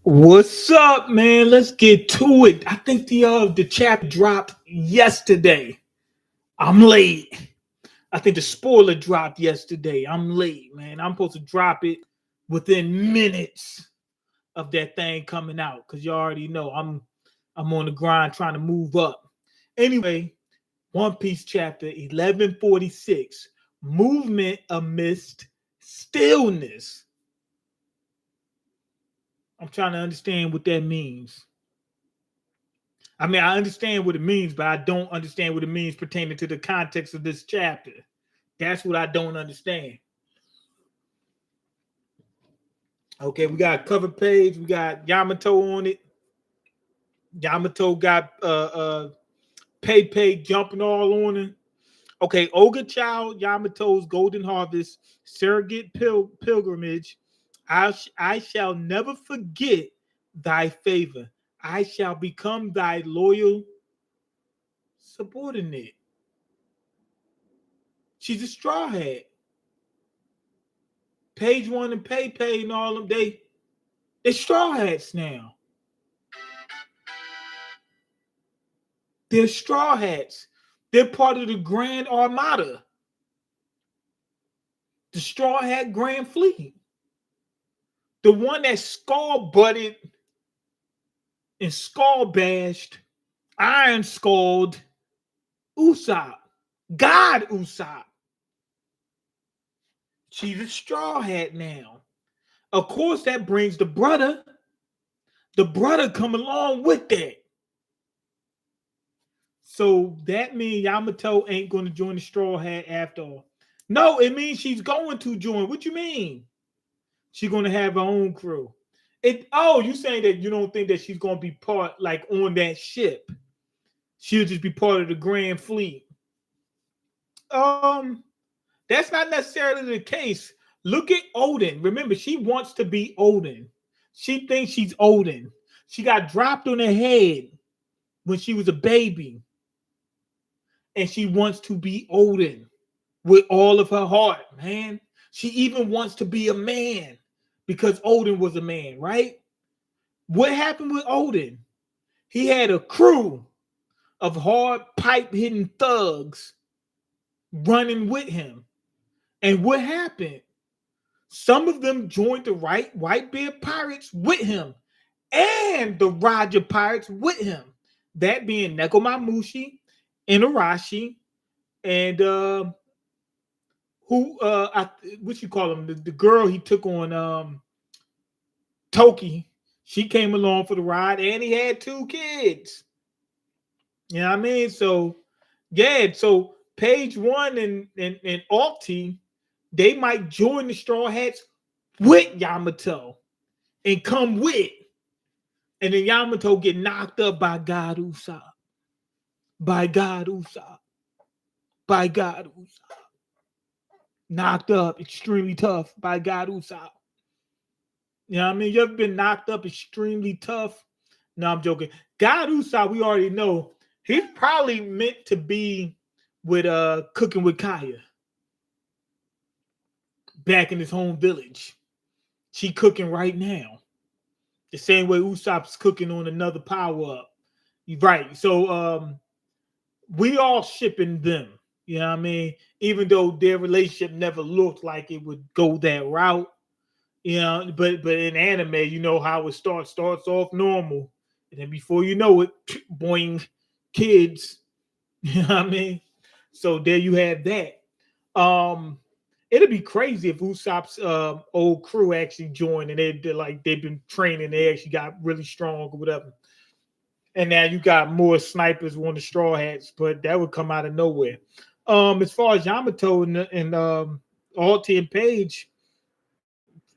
What's up, man? Let's get to it. I think the chapter dropped yesterday. I'm late. I think the spoiler dropped yesterday. I'm late, man. I'm supposed to drop it within minutes of that thing coming out because you already know I'm on the grind trying to move up. Anyway, One Piece chapter 1146, movement amidst stillness. I'm trying to understand what that means. I mean, I understand what it means, but I don't understand what it means pertaining to the context of this chapter. That's what I don't understand. Okay, we got a cover page. We got Yamato on it. Yamato got Pei jumping all on him. Okay, Ogre Child, Yamato's Golden Harvest, Surrogate Pilgrimage. I shall never forget thy favor. I shall become thy loyal subordinate. She's a straw hat. Page One and Pei and all of them, they straw hats now. They're straw hats. They're part of the Grand Armada, the Straw Hat Grand Fleet, the one that skull butted and skull bashed, iron skulled Usopp, God Usopp. She's a straw hat now. Of course, that brings the brother. The brother come along with that. So that means Yamato ain't going to join the Straw Hat after all. No, it means she's going to join. What you mean? She's going to have her own crew. You saying that you don't think that she's going to be part, like, on that ship? She'll just be part of the Grand Fleet. That's not necessarily the case. Look at Odin. Remember, she wants to be Odin. She thinks she's Odin. She got dropped on her head when she was a baby. And she wants to be Odin with all of her heart, man. She even wants to be a man because Odin was a man, right? What happened with Odin? He had a crew of hard pipe hitting thugs running with him. And what happened? Some of them joined the Whitebeard pirates with him and the Roger pirates with him. That being Nekomamushi, Inarashi, and what you call him? The girl he took on Toki. She came along for the ride, and he had 2 kids. You know what I mean? So, yeah, so Page One and Alti, they might join the Straw Hats with Yamato and come with. And then Yamato get knocked up by God Usopp. By God Usopp. By God Usopp. Knocked up, extremely tough by God Usopp. You know what I mean? You ever been knocked up extremely tough? No, I'm joking. God Usopp, we already know, he's probably meant to be with cooking with Kaya. Back in his home village. She cooking right now. The same way Usopp's cooking on another power-up. Right. So we all shipping them. You know what I mean? Even though their relationship never looked like it would go that route. You know, but in anime, you know how it starts off normal. And then before you know it, boing, kids. You know what I mean? So there you have that. It'd be crazy if Usopp's old crew actually joined and they've been training, they actually got really strong or whatever. And now you got more snipers on the Straw Hats, but that would come out of nowhere. As far as Yamato and Alti and Page,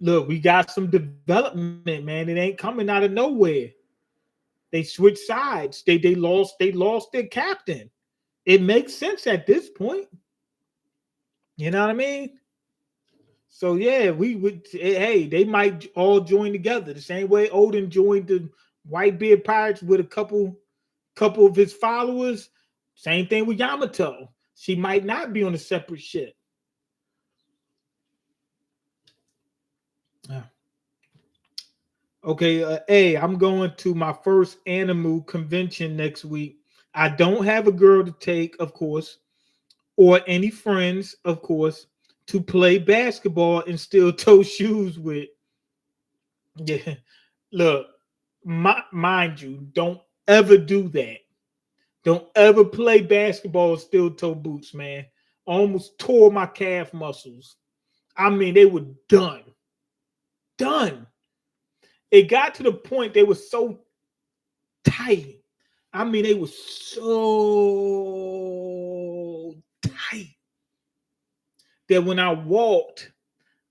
look, we got some development, man. It ain't coming out of nowhere. They switched sides. They lost their captain. It makes sense at this point. You know what I mean? So yeah, we would. Hey, they might all join together the same way Odin joined the Whitebeard pirates with a couple of his followers. Same thing with Yamato. She might not be on a separate ship. Okay, hey, I'm going to my first animal convention next week. I don't have a girl to take, of course, or any friends, of course, to play basketball in steel toe shoes with. Yeah, look, mind you, don't ever do that. Don't ever play basketball with steel toe boots, man. I almost tore my calf muscles. I mean, they were done. Done. It got to the point they were so tight. I mean, they were so tight that when I walked,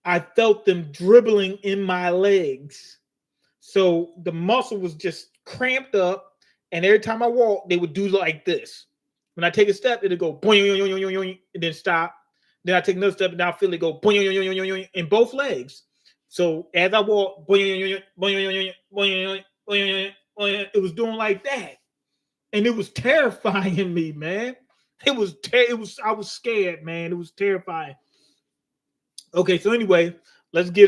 I felt them dribbling in my legs. So the muscle was just cramped up, and every time I walk, they would do like this. When I take a step, it'll go boing, and then stop. Then I take another step, and I feel it go boing in both legs. So as I walk, boing, it was doing like that, and it was terrifying me, man. I was scared, man. It was terrifying. Okay, so anyway, let's get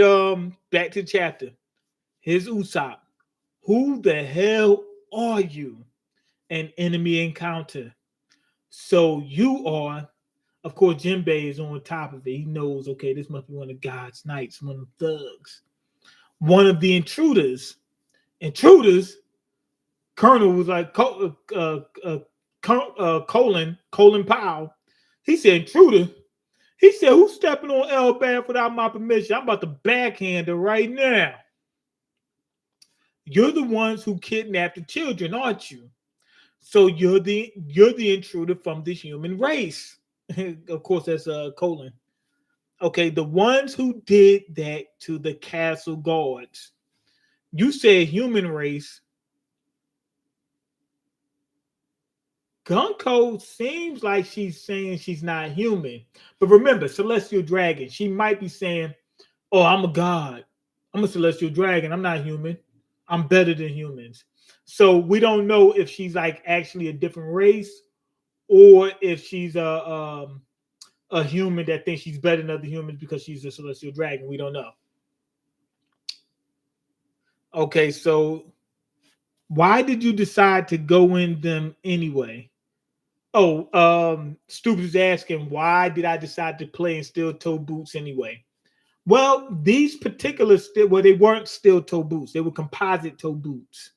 back to the chapter. Here's Usopp. Who the hell are you? An enemy encounter. So you are, of course, Jinbei is on top of it. He knows, okay, this must be one of God's knights, one of the thugs. One of the intruders. Intruders, Colonel was like, Colin Powell. He said, intruder. He said, who's stepping on Elbaf without my permission? I'm about to backhand her right now. You're the ones who kidnapped the children, aren't you? So you're the intruder from the human race. Of course, that's Colin. Okay, the ones who did that to the castle guards. You said human race. Gunko seems like she's saying she's not human. But remember, celestial dragon, she might be saying, oh, I'm a god. I'm a celestial dragon. I'm not human. I'm better than humans. So we don't know if she's like actually a different race or if she's a human that thinks she's better than other humans because she's a celestial dragon. We don't know. Okay, so why did you decide to go in them anyway? Oh, Stupid is asking, why did I decide to play in steel toe boots anyway? Well, these particular they weren't steel toe boots; they were composite toe boots.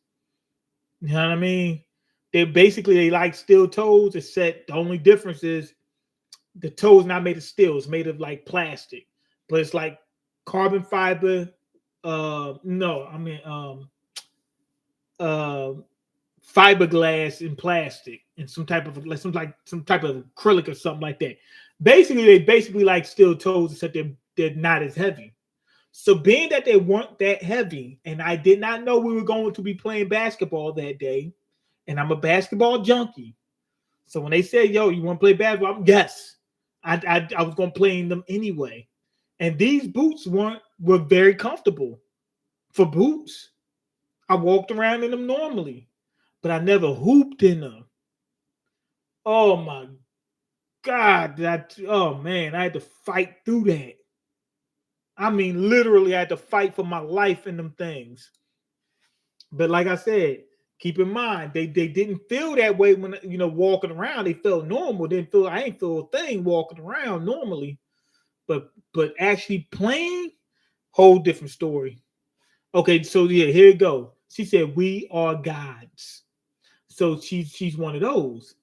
You know what I mean? They like steel toes, except the only difference is the toe's not made of steel; it's made of like plastic, but it's like carbon fiber. No, I mean uh fiberglass and plastic and some type of acrylic or something like that. Basically, they basically like steel toes, except they're not as heavy. So being that they weren't that heavy, and I did not know we were going to be playing basketball that day, and I'm a basketball junkie. So when they said, "Yo, you want to play basketball?" Yes, I was going to play in them anyway. And these boots were very comfortable for boots. I walked around in them normally, but I never hooped in them. Oh my God, oh man, I had to fight through that. I mean, literally, I had to fight for my life in them things. But like I said, keep in mind they didn't feel that way when walking around. They felt normal. I ain't feel a thing walking around normally. But actually playing, whole different story. Okay, so yeah, here you go. She said we are gods. So she's one of those.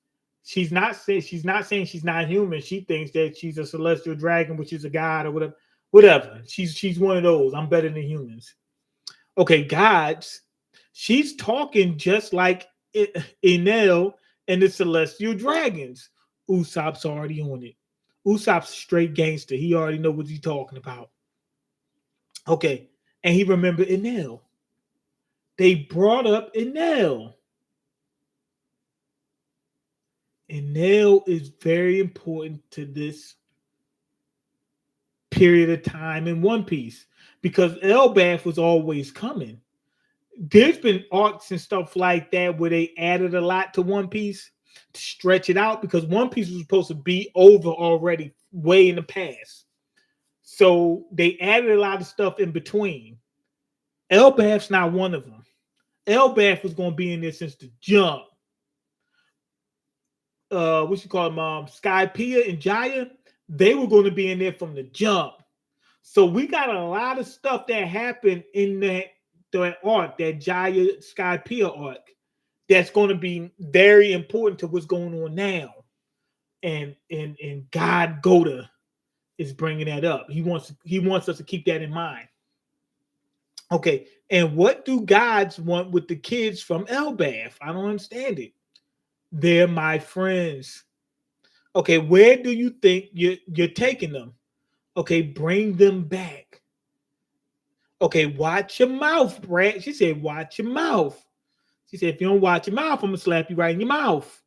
She's not saying she's not human. She thinks that she's a celestial dragon, which is a god or whatever. Whatever. She's one of those. I'm better than humans. Okay, gods. She's talking just like Enel and the celestial dragons. Usopp's already on it. Usopp's straight gangster. He already know what he's talking about. Okay, and he remembered Enel. They brought up Enel. Enel is very important to this period of time in One Piece because Elbaf was always coming. There's been arcs and stuff like that where they added a lot to One Piece to stretch it out because One Piece was supposed to be over already way in the past. So they added a lot of stuff in between. Elbath's not one of them. Elbath was going to be in there since the jump. What you call them? Skypea and Jaya, they were going to be in there from the jump. So we got a lot of stuff that happened in that arc, that Jaya Skypea arc, that's going to be very important to what's going on now. And God Goda is bringing that up. He wants us to keep that in mind. Okay, and what do gods want with the kids from Elbath? I don't understand it. They're my friends. Okay, where do you think you're taking them? Okay, bring them back. Okay, watch your mouth, Brad. She said, watch your mouth. She said, if you don't watch your mouth, I'm gonna slap you right in your mouth.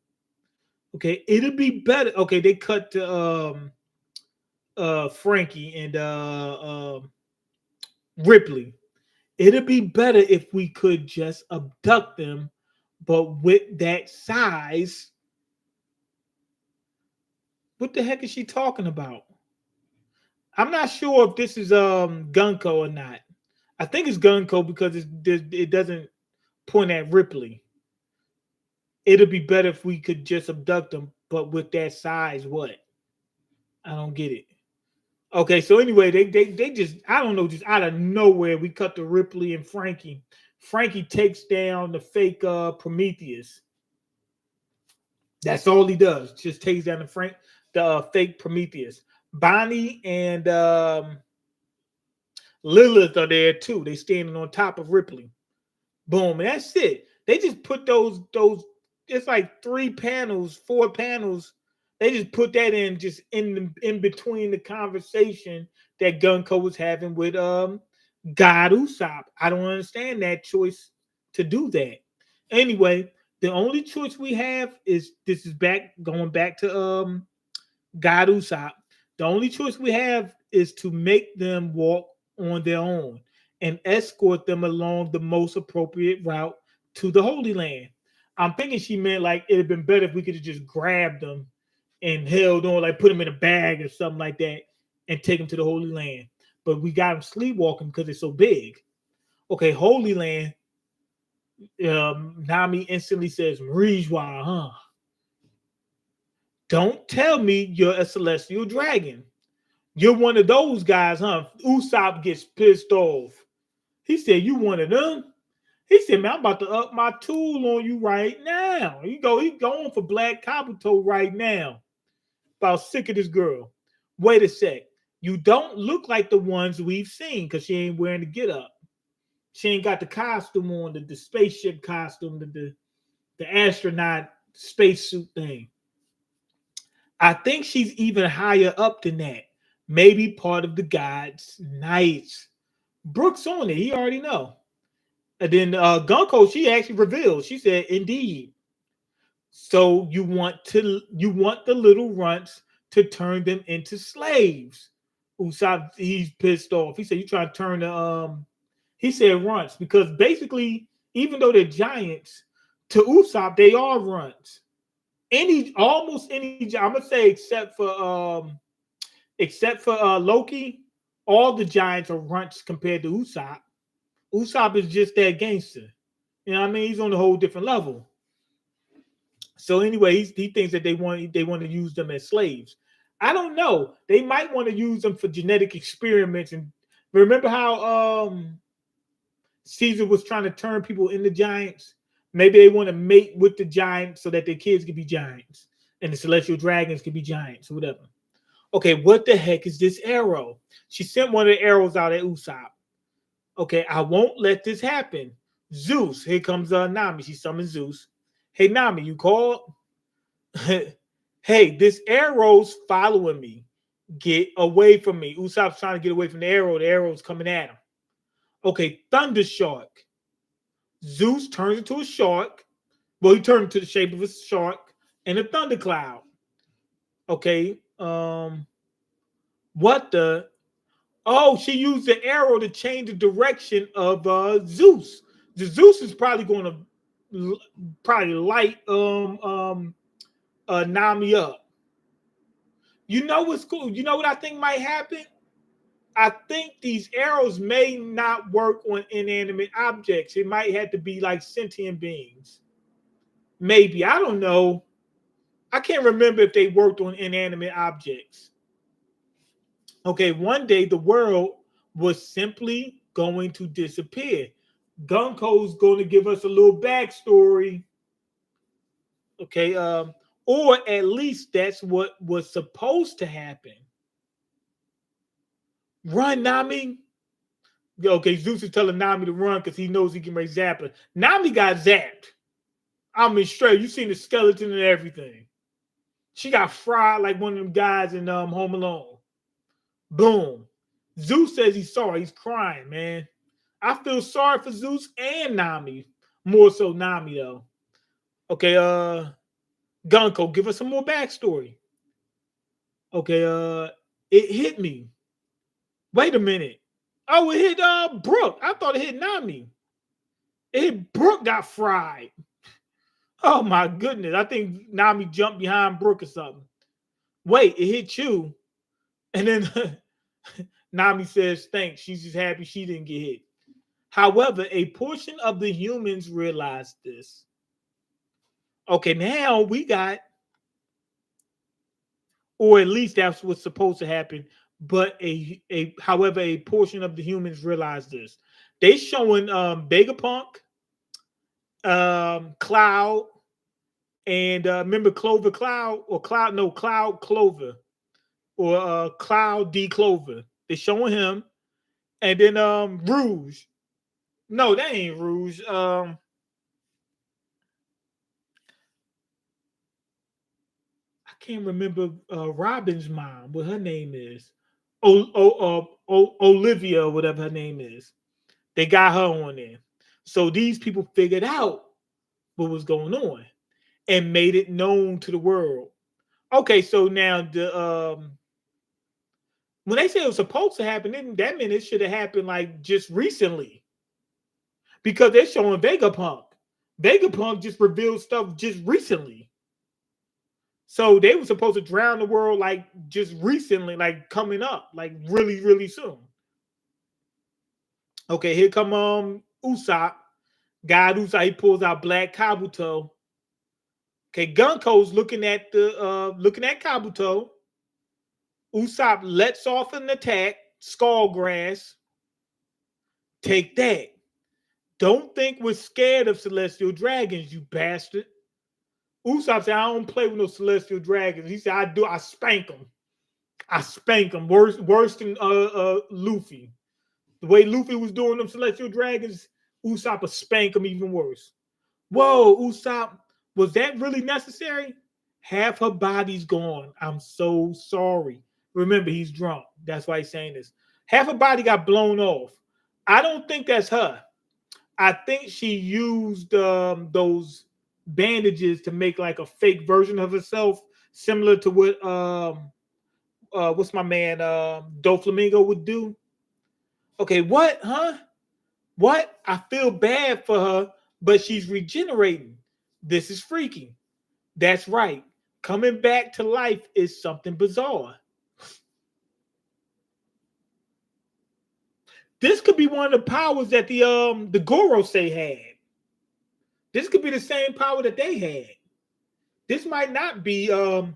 Okay, it'll be better. Okay, they cut to Frankie and Ripley. It'd be better if we could just abduct them, but with that size. What the heck is she talking about? I'm not sure if this is Gunko or not. I think it's Gunko because it doesn't point at Ripley. It'd be better if we could just abduct them, but with that size, what? I don't get it. Okay, so anyway, they just, I don't know, just out of nowhere, we cut to Ripley and Frankie. Frankie takes down the fake Prometheus. That's all he does. Just takes down the fake Prometheus. Bonnie and Lilith are there too. They standing on top of Ripley. Boom, and that's it. They just put those. It's like 3 panels, 4 panels. They just put that in just in between the conversation that Gunko was having with God Usopp. I don't understand that choice to do that. Anyway, the only choice we have is this is going back to God Usopp. The only choice we have is to make them walk on their own and escort them along the most appropriate route to the Holy Land. I'm thinking she meant like it'd have been better if we could have just grabbed them and held on, like put them in a bag or something like that and take them to the Holy Land. But we got them sleepwalking because it's so big. Okay, Holy Land. Nami instantly says, Rijwa, huh? Don't tell me you're a celestial dragon. You're one of those guys, huh? Usopp gets pissed off. He said, you one of them? He said, man, I'm about to up my tool on you right now. He going for Black Kabuto right now. About sick of this girl. Wait a sec. You don't look like the ones we've seen because she ain't wearing the get up. She ain't got the costume on, the spaceship costume, the astronaut spacesuit thing. I think she's even higher up than that. Maybe part of the gods' knights. Brooks on it. He already know. And then Gunko, she actually revealed. She said, "Indeed. So you want the little runts to turn them into slaves." Usopp, he's pissed off. He said, "You trying to turn the He said runts because basically, even though they're giants, to Usopp they are runts. Almost any, I'm gonna say except for Loki, all the giants are runts compared to Usopp. Usopp is just that gangster. You know what I mean? He's on a whole different level. So anyway, he thinks that they want to use them as slaves. I don't know. They might want to use them for genetic experiments. And remember how Caesar was trying to turn people into giants? Maybe they want to mate with the giants so that their kids can be giants and the celestial dragons can be giants or whatever. Okay, what the heck is this arrow? She sent one of the arrows out at Usopp. Okay, I won't let this happen. Zeus, here comes Nami. She summoned Zeus. Hey, Nami, you called? Hey, this arrow's following me. Get away from me. Usopp's trying to get away from the arrow. The arrow's coming at him. Okay, Thunder Shark. Zeus turns into a shark. Well, he turned into the shape of a shark and a thundercloud. Okay, what the? Oh, she used the arrow to change the direction of Zeus. The Zeus is probably going to light Nami up. You know what's cool? You know what I think might happen? I think these arrows may not work on inanimate objects. It might have to be like sentient beings. Maybe. I don't know. I can't remember if they worked on inanimate objects. Okay, one day the world was simply going to disappear. Gunko's going to give us a little backstory. Okay, or at least that's what was supposed to happen. Run, Nami. Okay, Zeus is telling Nami to run because he knows he can make Zappa. Nami got zapped. I mean, straight. You seen the skeleton and everything. She got fried like one of them guys in Home Alone. Boom. Zeus says he's sorry. He's crying, man. I feel sorry for Zeus and Nami. More so Nami, though. Okay, Gunko, give us some more backstory. Okay, it hit me. Wait a minute. Oh, it hit Brooke. I thought it hit Nami. It hit Brooke, got fried. Oh my goodness. I think Nami jumped behind Brooke or something. Wait, it hit you. And then Nami says, thanks. She's just happy she didn't get hit. However, a portion of the humans realized this. Okay, now we got, or at least that's what's supposed to happen. But however, a portion of the humans realized this. They showing Vegapunk, Cloud, and remember Clover Cloud or Cloud? No, Cloud Clover or Cloud D Clover. They're showing him, and then Rouge. No, that ain't Rouge. I can't remember Robin's mom, what her name is. Olivia, or whatever her name is. They got her on there. So these people figured out what was going on and made it known to the world. Okay, so now the when they say it was supposed to happen, that meant it should have happened like just recently. Because they're showing Vegapunk. Vegapunk just revealed stuff just recently. So they were supposed to drown the world like just recently, like coming up, like really, really soon. Okay, here come Usopp. God Usopp, he pulls out Black Kabuto. Okay, Gunko's looking at Kabuto. Usopp lets off an attack, Skullgrass. Take that. Don't think we're scared of celestial dragons, you bastard. Usopp said, I don't play with no celestial dragons. He said, I do. I spank them. I spank them. Worse than Luffy. The way Luffy was doing them celestial dragons, Usopp would spank them even worse. Whoa, Usopp, was that really necessary? Half her body's gone. I'm so sorry. Remember, he's drunk. That's why he's saying this. Half her body got blown off. I don't think that's her. I think she used those bandages to make like a fake version of herself, similar to what what's my man Doflamingo would do. Okay, what? Huh? What? I feel bad for her, but she's regenerating. This is freaky. That's right. Coming back to life is something bizarre. This could be one of the powers that the Gorosei had. This could be the same power that they had. This might not be her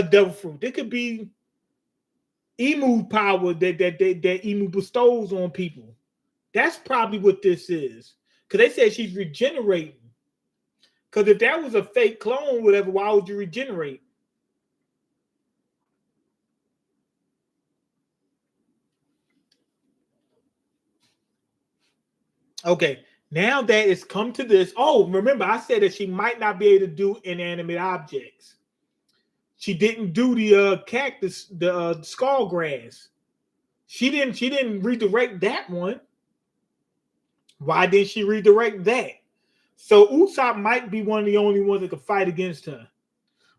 devil fruit. It could be Emu power that Emu bestows on people. That's probably what this is. Because they said she's regenerating. Because if that was a fake clone, whatever, why would you regenerate? Okay, now that it's come to this. Oh, remember, I said that she might not be able to do inanimate objects. She didn't do the cactus, the skull grass. She didn't redirect that one. Why didn't she redirect that? So Usopp might be one of the only ones that could fight against her.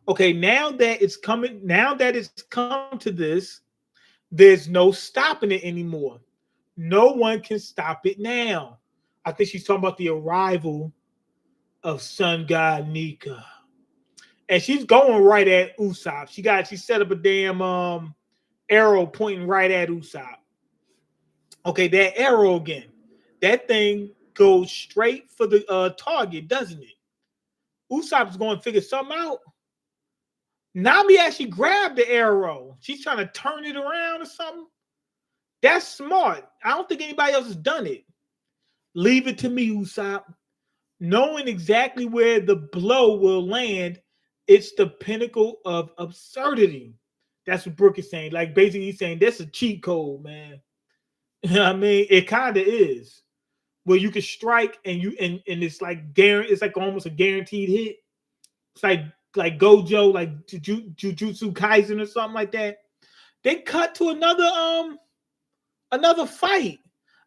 Okay, now that it's come to this, there's no stopping it anymore. No one can stop it now. I think she's talking about the arrival of Sun God Nika. And she's going right at Usopp. She set up a damn arrow pointing right at Usopp. Okay, that arrow again. That thing goes straight for the target, doesn't it? Usopp's going to figure something out. Nami actually grabbed the arrow. She's trying to turn it around or something. That's smart. I don't think anybody else has done it. Leave it to me, Usopp. Knowing exactly where the blow will land, it's the pinnacle of absurdity. That's what Brooke is saying. Like basically he's saying that's a cheat code, man. You know what I mean? It kind of is. Where you can strike and it's like it's like almost a guaranteed hit. It's like Gojo, like Jujutsu Kaisen or something like that. They cut to another fight.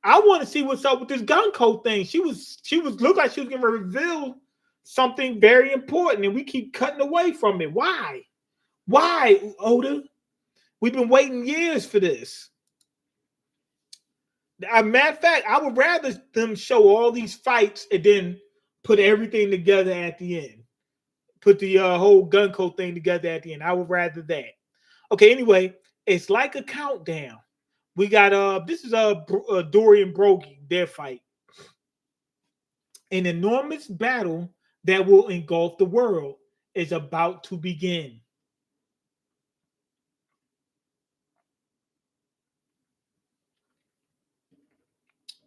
I want to see what's up with this Gunko thing. She was looked like she was going to reveal something very important, and we keep cutting away from it. Why? Why, Oda? We've been waiting years for this. As a matter of fact, I would rather them show all these fights and then put everything together at the end. Put the whole Gunko thing together at the end. I would rather that. Okay, anyway, it's like a countdown. We got this is Dory and Brogy, their fight. An enormous battle that will engulf the world is about to begin.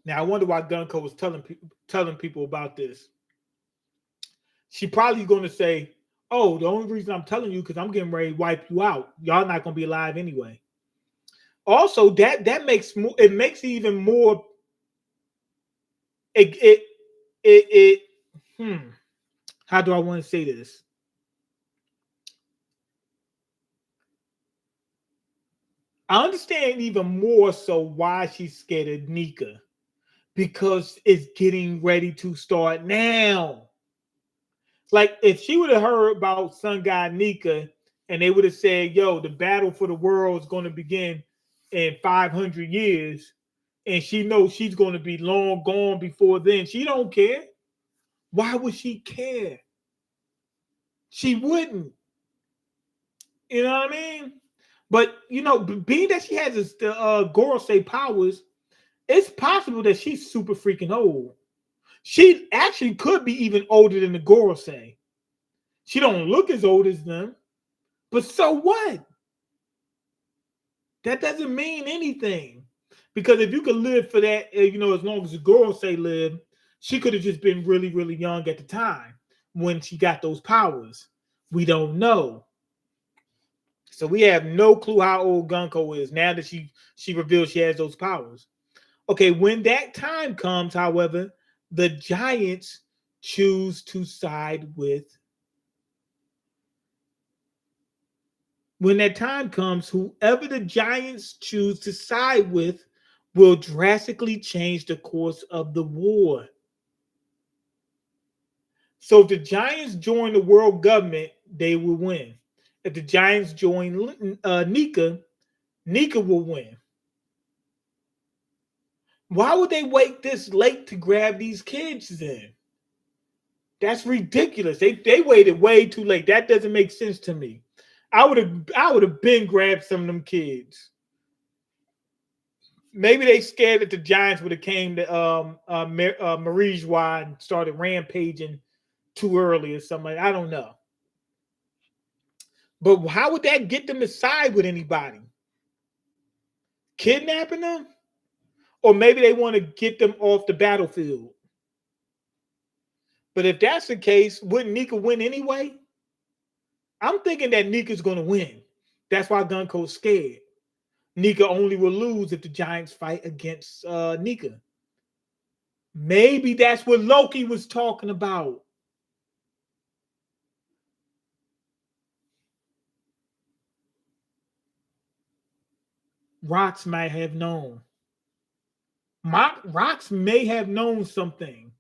Now I wonder why Gunko was telling people about this. She probably going to say, "Oh, the only reason I'm telling you because I'm getting ready to wipe you out. Y'all not going to be alive anyway." Also, that makes it makes it even more. It How do I want to say this? I understand even more so why she's scared of Nika. Because it's getting ready to start now. Like if she would have heard about Sun God Nika and they would have said, yo, the battle for the world is going to begin in 500 years, and she knows she's going to be long gone before then, she don't care. Why would she care? She wouldn't. You know what I mean? But, you know, being that she has this, the Gorosei powers, it's possible that she's super freaking old. She actually could be even older than the Gorosei. She don't look as old as them, but so what? That doesn't mean anything. Because if you could live for that, you know, as long as the Gorosei lived, she could have just been really, really young at the time when she got those powers. We don't know. So we have no clue how old Gunko is now that she reveals she has those powers. Okay, when that time comes, however, the giants choose to side with. When that time comes, whoever the giants choose to side with will drastically change the course of the war. So if the giants join the world government, they will win. If the giants join Nika, Nika will win. Why would they wait this late to grab these kids then? That's ridiculous. They waited way too late. That doesn't make sense to me. I would have been grabbed some of them kids. Maybe they scared that the Giants would have came to Marijois and started rampaging too early or something. I don't know. But how would that get them to side with anybody? Kidnapping them? Or maybe they want to get them off the battlefield. But if that's the case, wouldn't Nika win anyway? I'm thinking that Nika's going to win. That's why Gunko's scared. Nika only will lose if the Giants fight against Nika. Maybe that's what Loki was talking about. Rox might have known. Rox may have known something.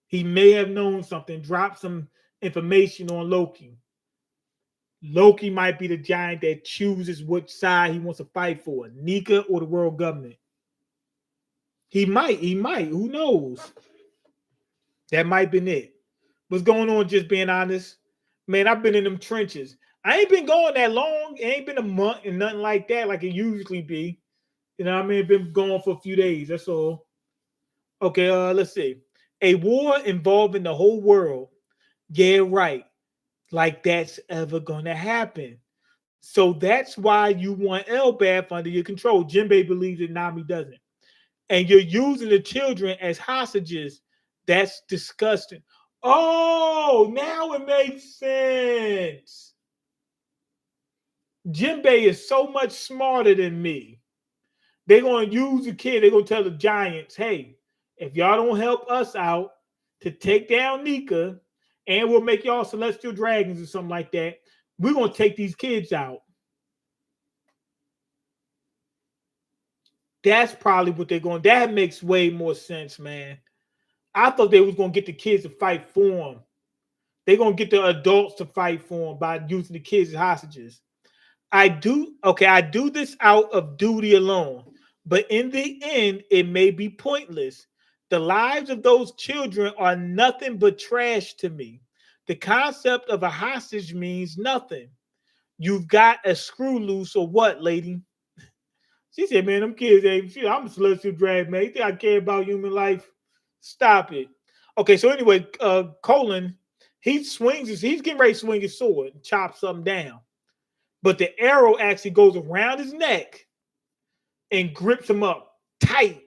He may have known something, dropped some information on Loki. Loki might be the giant that chooses which side he wants to fight for, Nika or the world government. He might. Who knows? That might be it. What's going on, just being honest? Man, I've been in them trenches. I ain't been going that long. It ain't been a month and nothing like that, like it usually be. You know what I mean? Been gone for a few days. That's all. Okay, let's see. A war involving the whole world. Yeah, right. Like that's ever gonna happen. So that's why you want Elbath under your control. Jinbei believes that Nami doesn't. And you're using the children as hostages. That's disgusting. Oh, now it makes sense. Jinbei is so much smarter than me. They're going to use the kid. They're going to tell the Giants, hey, if y'all don't help us out to take down Nika, and we'll make y'all celestial dragons or something like that, we're going to take these kids out. That's probably what they're going. That makes way more sense, man. I thought they was going to get the kids to fight for them. They're going to get the adults to fight for them by using the kids as hostages. I do this out of duty alone, but in the end, it may be pointless. The lives of those children are nothing but trash to me. The concept of a hostage means nothing. You've got a screw loose or what, lady? She said, man, them kids ain't shit. I'm a celestial drag, man. You think I care about human life? Stop it. Okay, so anyway, Colin, he's getting ready to swing his sword and chop something down. But the arrow actually goes around his neck and grips him up tight.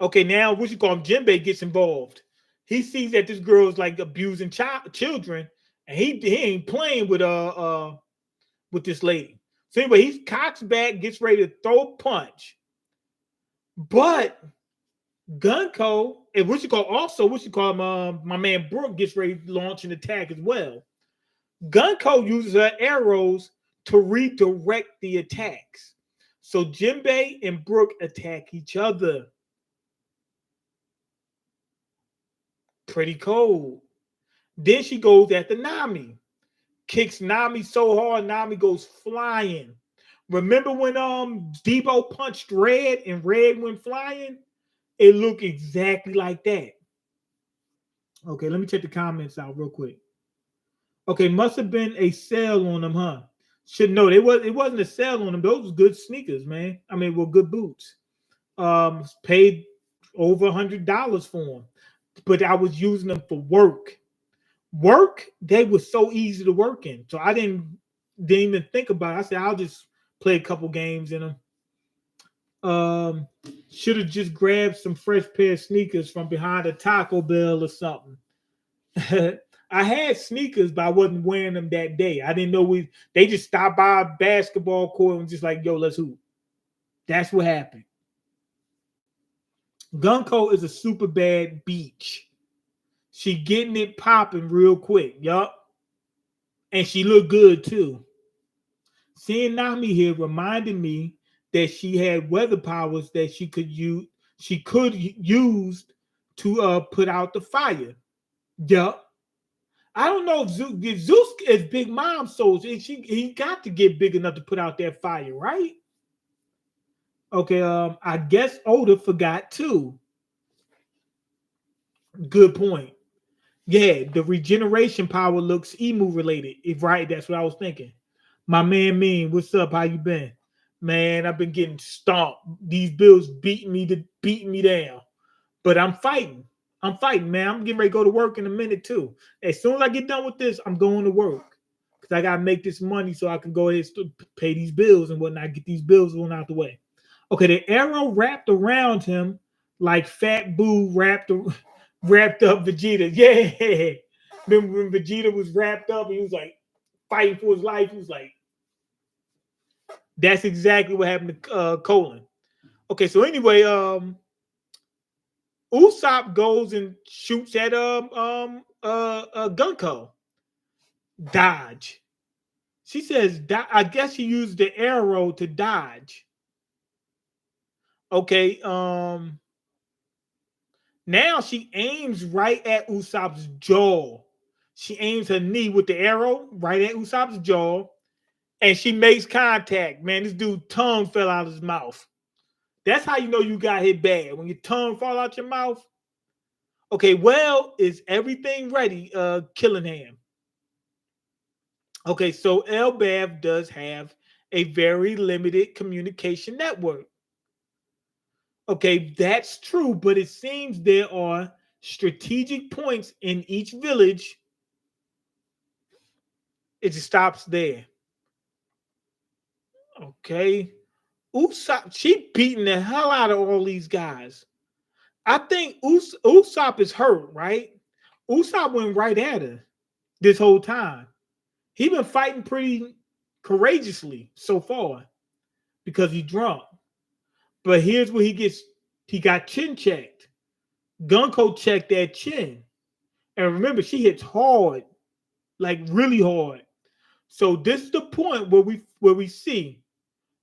Okay, now what you call him? Jinbei gets involved. He sees that this girl is like abusing children, and he ain't playing with this lady. So anyway, he cocks back, gets ready to throw a punch. But Gunko, and my man Brooke gets ready to launch an attack as well. Gunko uses her arrows to redirect the attacks. So Jinbei and Brooke attack each other. Pretty cold. Then she goes after Nami. Kicks Nami so hard, Nami goes flying. Remember when Debo punched Red and Red went flying? It looked exactly like that. Okay, let me check the comments out real quick. Okay, must have been a sale on them, huh? Should know it wasn't a sale on them. Those were good sneakers, man. I mean, well, good boots. Paid over $100 for them, but I was using them for work. They were so easy to work in, so I didn't even think about it. I said I'll just play a couple games in them. Should have just grabbed some fresh pair of sneakers from behind a Taco Bell or something. I had sneakers, but I wasn't wearing them that day. I didn't know they just stopped by a basketball court and just like, yo, let's hoop. That's what happened. Gunko is a super bad beach. She getting it popping real quick. Yup. And she looked good too. Seeing Nami here reminded me that she had weather powers that she could use to put out the fire. Yup. I don't know if Zeus is Big Mom, so he got to get big enough to put out that fire, right? Okay, I guess Oda forgot too. Good point. Yeah, the regeneration power looks emu related. If right, that's what I was thinking. My man Mean, what's up? How you been? Man, I've been getting stomped. These bills beating me down. But I'm fighting. Man. I'm getting ready to go to work in a minute too. As soon as I get done with this, I'm going to work. Because I gotta make this money so I can go ahead and pay these bills and whatnot, get these bills going out the way. Okay, the arrow wrapped around him like Fat Boo wrapped up Vegeta. Yeah. Remember when Vegeta was wrapped up and he was like fighting for his life? He was like, that's exactly what happened to Colin. Okay, so anyway, Usopp goes and shoots at Gunko. Dodge. She says, I guess she used the arrow to dodge. Okay, now she aims right at Usopp's jaw. She aims her knee with the arrow right at Usopp's jaw, and she makes contact. Man, this dude's tongue fell out of his mouth. That's how you know you got hit bad. When your tongue fall out your mouth. Okay, well, is everything ready, Killingham? Okay, so Elbaf does have a very limited communication network. Okay, that's true, but it seems there are strategic points in each village. It just stops there. Okay. Usopp, she beating the hell out of all these guys. I think Usopp is hurt, right? Usopp went right at her this whole time. He been fighting pretty courageously so far because he drunk. But here's where he got chin checked. Gunko checked that chin. And remember, she hits hard, like really hard. So this is the point where we see,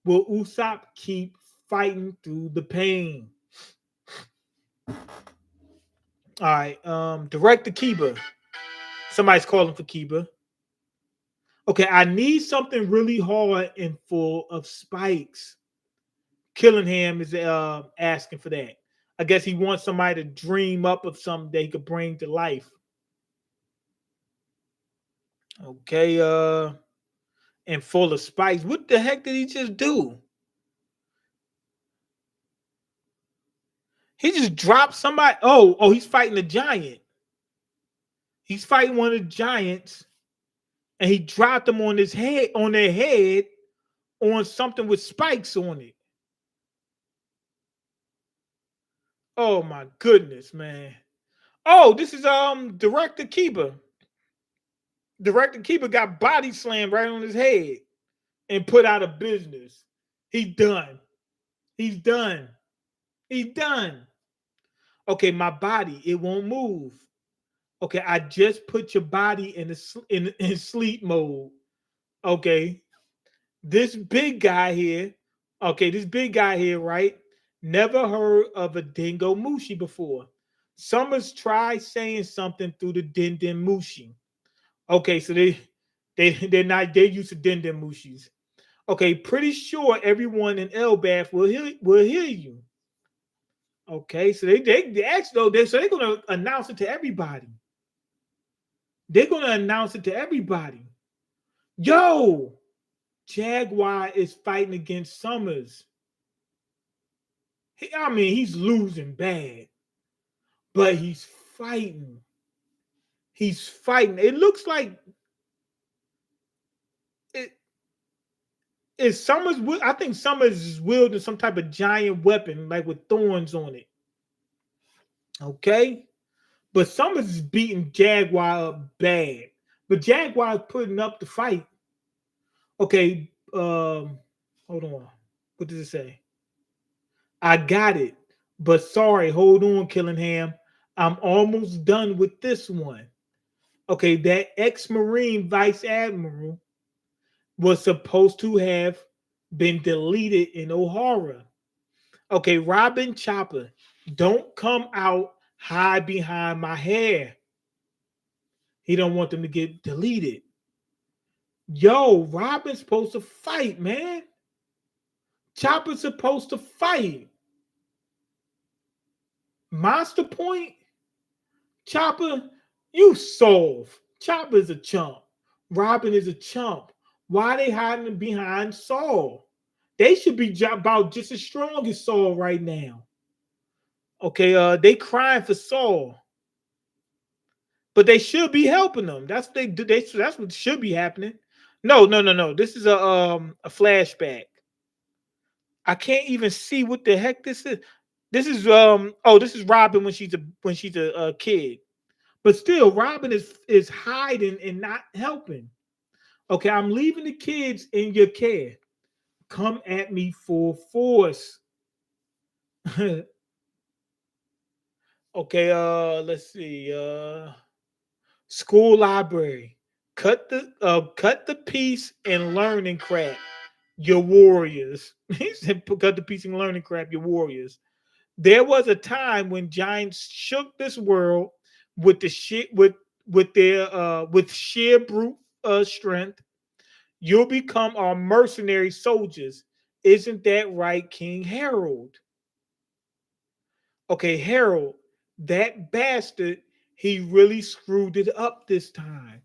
will Usopp keep fighting through the pain? All right, direct to Kiba. Somebody's calling for Kiba. Okay, I need something really hard and full of spikes. Killingham is asking for that. I guess he wants somebody to dream up of something they could bring to life. Okay, and full of spikes. What the heck did he just do? He just dropped somebody. Oh, he's fighting a giant. He's fighting one of the giants, and he dropped them on his head, on their head, on something with spikes on it. Oh my goodness, man. Oh, this is Director Kiba. Director Keeper got body slammed right on his head and put out of business. He's done. He's done. He's done. Okay, my body, it won't move. Okay, I just put your body in sleep mode. Okay, this big guy here. Okay, this big guy here, right? Never heard of a dingo mushi before. Summers tried saying something through the din din mushi. Okay, so they're used to din din mushis. Okay, pretty sure everyone in Elbath will hear you. Okay, so they actually they're gonna announce it to everybody. They're gonna announce it to everybody. Yo, Jaguar is fighting against Summers. I mean, he's losing bad, but he's fighting. He's fighting. It looks like it is Summers. I think Summers is wielding some type of giant weapon, like with thorns on it. Okay, but Summers is beating Jaguar up bad. But Jaguar is putting up the fight. Okay, hold on. What does it say? I got it. But sorry, hold on, Killingham. I'm almost done with this one. Okay, that ex-Marine Vice Admiral was supposed to have been deleted in O'Hara. Okay, Robin Chopper, don't come out, hide behind my hair. He don't want them to get deleted. Yo, Robin's supposed to fight, man. Chopper's supposed to fight. Monster Point? Chopper, you solve. Chopper's a chump. Robin is a chump. Why are they hiding behind Saul? They should be about just as strong as Saul right now. Okay, they crying for Saul, but they should be helping them. That's that's what should be happening. No. This is a flashback. I can't even see what the heck this is. This is Robin when she's a kid. But still, Robin is hiding and not helping. Okay, I'm leaving the kids in your care. Come at me full force. Okay, let's see. School library. Cut the piece and learning crap. Your warriors. He said cut the piece and learning crap, your warriors. There was a time when giants shook this world with the shit with sheer brute strength. You'll become our mercenary soldiers. Isn't that right, King Harald? Okay, Harold, that bastard, he really screwed it up this time.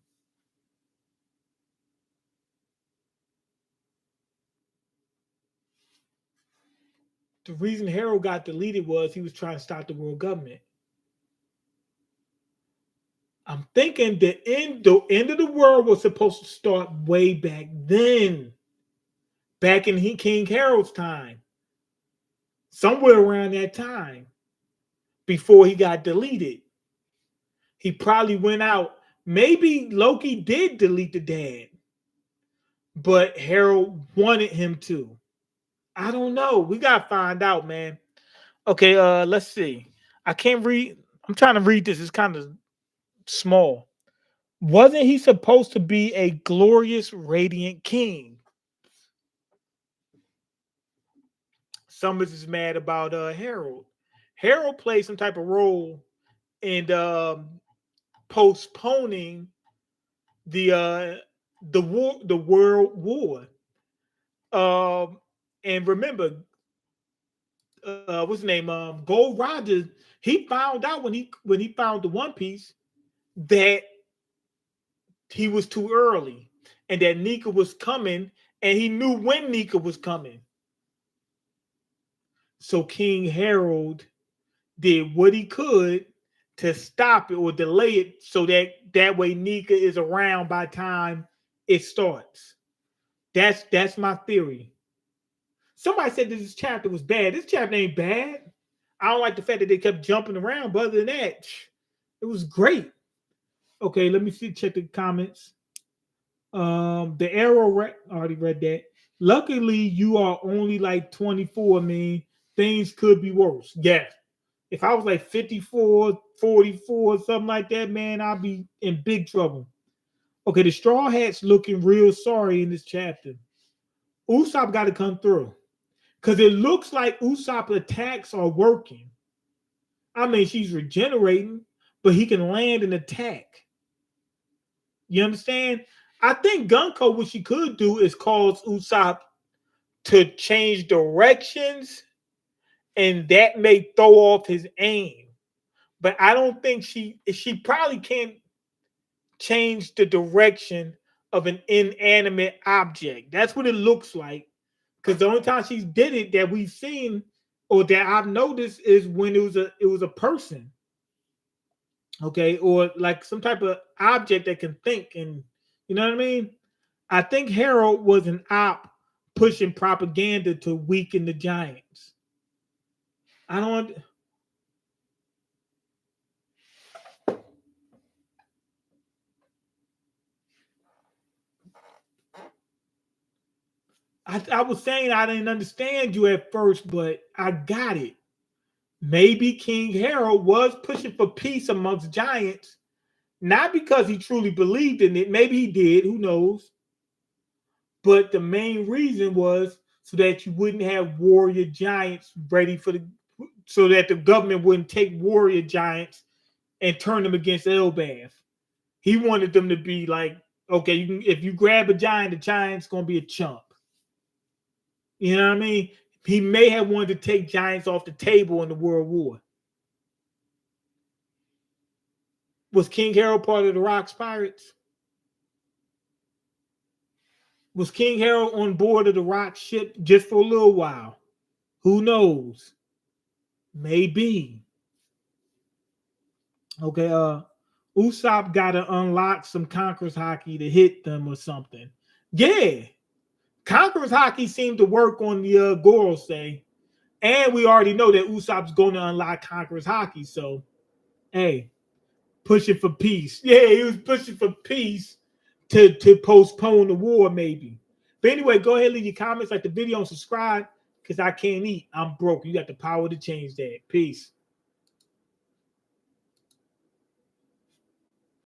The reason Harald got deleted was he was trying to stop the world government. I'm thinking the end of the world was supposed to start way back then, back in King Harold's time, somewhere around that time, before he got deleted. He probably went out. Maybe Loki did delete the dad, but Harold wanted him to. I don't know. We gotta find out, man. Okay, let's see. I can't read. I'm trying to read this. It's kind of small. Wasn't he supposed to be a glorious, radiant king? Summers is mad about Harold. Harold played some type of role in postponing the world war. And remember, what's his name? Gold Roger. He found out when he found the One Piece that he was too early, and that Nika was coming, and he knew when Nika was coming. So King Harold did what he could to stop it or delay it, so that way Nika is around by the time it starts. That's my theory. Somebody said this chapter was bad. This chapter ain't bad. I don't like the fact that they kept jumping around, but other than that, it was great. Okay, let me see. Check the comments. The arrow. I already read that. Luckily, you are only like 24. Man, things could be worse. Yeah. If I was like 54, 44, something like that, man, I'd be in big trouble. Okay, the Straw Hat's looking real sorry in this chapter. Usopp got to come through. Because it looks like Usopp's attacks are working. I mean, she's regenerating, but he can land an attack. You understand? I think Gunko, what she could do is cause Usopp to change directions, and that may throw off his aim. But I don't think she probably can't change the direction of an inanimate object. That's what it looks like. Because the only time she did it that we've seen or that I've noticed is when it was a person. Okay, or like some type of object that can think, and you know what I mean? I think Harold was an op pushing propaganda to weaken the Giants. I don't. I was saying I didn't understand you at first, but I got it. Maybe King Harold was pushing for peace amongst giants, not because he truly believed in it. Maybe he did, who knows? But the main reason was so that you wouldn't have warrior giants ready so that the government wouldn't take warrior giants and turn them against Elbaf. He wanted them to be like, okay, if you grab a giant, the giant's gonna be a chump. You know what I mean? He may have wanted to take giants off the table in the World War. Was King Harold part of the Rocks Pirates? Was King Harold on board of the Rock ship just for a little while? Who knows? Maybe. Okay, Usopp gotta unlock some Conqueror's Hockey to hit them or something. Yeah. Conqueror's Hockey seemed to work on the Gorosei. And we already know that Usopp's going to unlock Conqueror's Hockey. So, hey, pushing for peace. Yeah, he was pushing for peace to postpone the war, maybe. But anyway, go ahead and leave your comments, like the video, and subscribe because I can't eat. I'm broke. You got the power to change that. Peace.